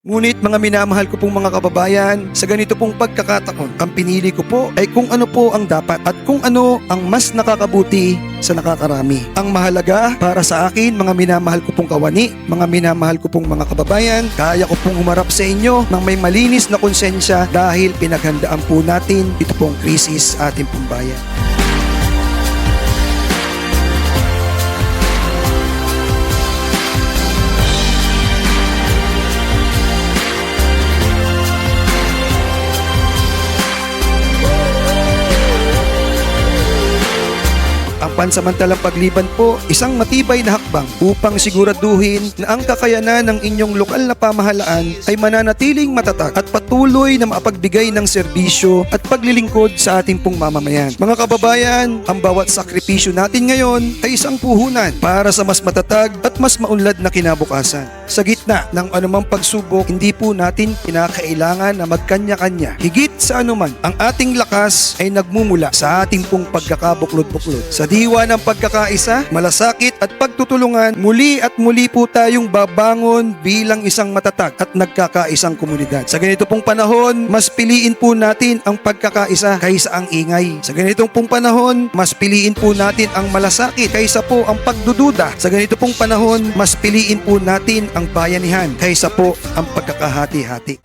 Ngunit mga minamahal ko pong mga kababayan, sa ganito pong pagkakataon, ang pinili ko po ay kung ano po ang dapat at kung ano ang mas nakakabuti sa nakakarami. Ang mahalaga para sa akin, mga minamahal ko pong kawani, mga minamahal ko pong mga kababayan, kaya ko pong humarap sa inyo ng may malinis na konsensya dahil pinaghandaan po natin ito pong krisis sa ating pong bayan. Ang pansamantalang pagliban po, isang matibay na hakbang upang siguraduhin na ang kakayanan ng inyong lokal na pamahalaan ay mananatiling matatag at patuloy na mapagbigay ng serbisyo at paglilingkod sa ating pong mamamayan. Mga kababayan, ang bawat sakripisyo natin ngayon ay isang puhunan para sa mas matatag at mas maunlad na kinabukasan. Sa gitna ng anumang pagsubok, hindi po natin kinakailangan na magkanya-kanya. Higit sa anuman, ang ating lakas ay nagmumula sa ating pong pagkakabuklod-buklod. Sa diwa ng pagkakaisa, malasakit at pagtutulungan, muli at muli po tayong babangon bilang isang matatag at nagkakaisang komunidad. Sa ganito pong panahon, mas piliin po natin ang pagkakaisa kaysa ang ingay. Sa ganitong pong panahon, mas piliin po natin ang malasakit kaysa po ang pagdududa. Sa ganito pong panahon, mas piliin po natin ang bayanihan kaysa po ang pagkakahati-hati.